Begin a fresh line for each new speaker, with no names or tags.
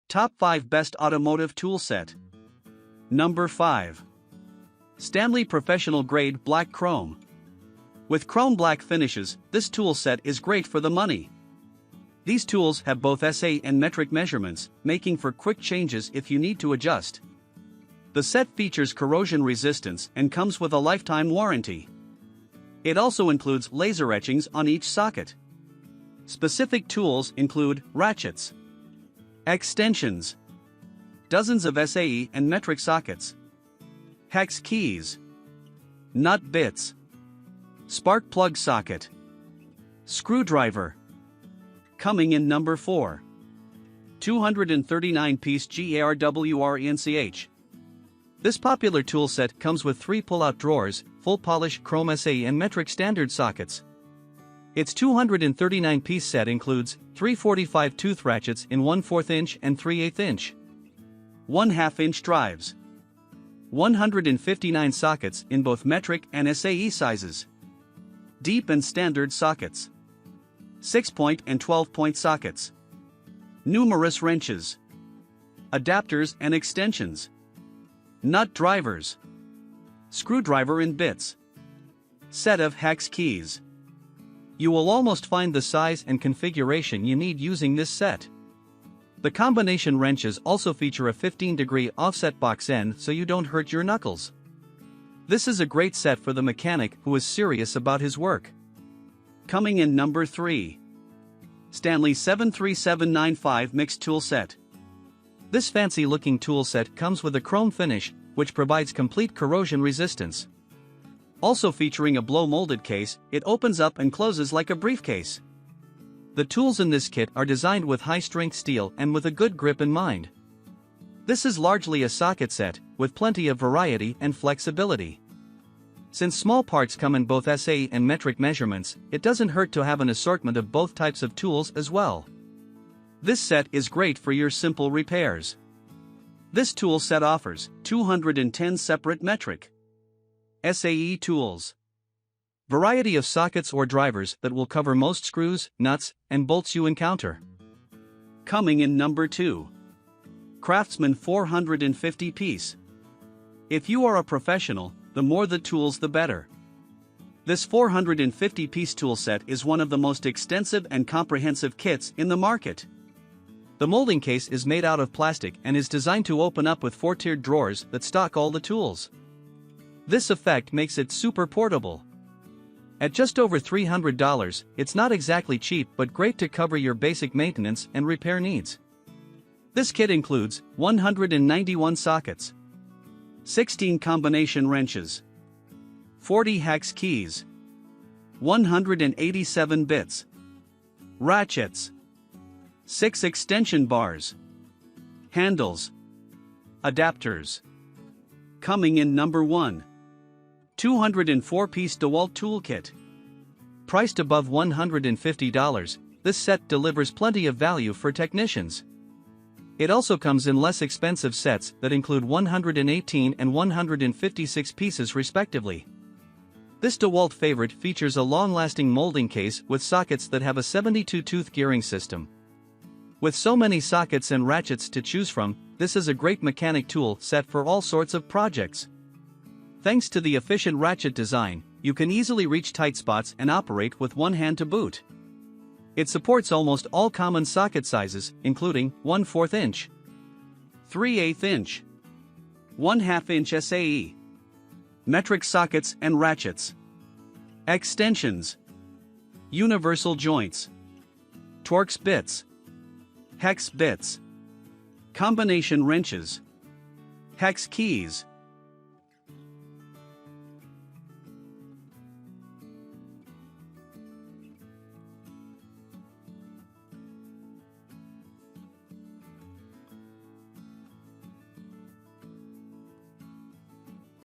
Top 5 Best Automotive Tool Set. Number 5. Stanley Professional Grade Black Chrome. With chrome black finishes, this tool set is great for the money. These tools have both SAE and metric measurements, making for quick changes if you need to adjust. The set features corrosion resistance and comes with a lifetime warranty. It also includes laser etchings on each socket. Specific tools include ratchets, extensions, dozens of SAE and metric sockets, hex keys, nut bits, spark plug socket, screwdriver. Coming in number 4. 239-piece GEARWRENCH. This popular tool set comes with 3 pull-out drawers, full polish chrome SAE and metric standard sockets. Its 239-piece set includes 3 45 tooth ratchets in 1/4 inch and 3/8 inch, 1/2 inch drives, 159 sockets in both metric and SAE sizes, deep and standard sockets, 6-point and 12-point sockets, numerous wrenches, adapters and extensions, nut drivers, screwdriver and bits, set of hex keys. You will almost find the size and configuration you need using this set. The combination wrenches also feature a 15-degree offset box end so you don't hurt your knuckles. This is a great set for the mechanic who is serious about his work. Coming in number 3. Stanley 73795 Mixed Tool Set. This fancy-looking tool set comes with a chrome finish, which provides complete corrosion resistance. Also featuring a blow-molded case, it opens up and closes like a briefcase. The tools in this kit are designed with high-strength steel and with a good grip in mind. This is largely a socket set, with plenty of variety and flexibility. Since small parts come in both SAE and metric measurements, it doesn't hurt to have an assortment of both types of tools as well. This set is great for your simple repairs. This tool set offers 210 separate metric SAE tools, variety of sockets or drivers that will cover most screws, nuts, and bolts you encounter. Coming in number 2. Craftsman 450-piece. If you are a professional, the more the tools the better. This 450-piece tool set is one of the most extensive and comprehensive kits in the market. The molding case is made out of plastic and is designed to open up with 4-tiered drawers that stock all the tools. This effect makes it super portable. At just over $300, it's not exactly cheap but great to cover your basic maintenance and repair needs. This kit includes 191 sockets, 16 combination wrenches, 40 hex keys, 187 bits, ratchets, 6 extension bars, handles, adapters. Coming in number 1. 204-piece DEWALT toolkit. Priced above $150, this set delivers plenty of value for technicians. It also comes in less expensive sets that include 118 and 156 pieces respectively. This DEWALT favorite features a long-lasting molding case with sockets that have a 72-tooth gearing system. With so many sockets and ratchets to choose from, this is a great mechanic tool set for all sorts of projects. Thanks to the efficient ratchet design, you can easily reach tight spots and operate with one hand to boot. It supports almost all common socket sizes, including 1/4 inch, 3/8 inch, 1/2 inch SAE, metric sockets and ratchets, extensions, universal joints, Torx bits, hex bits, combination wrenches, hex keys,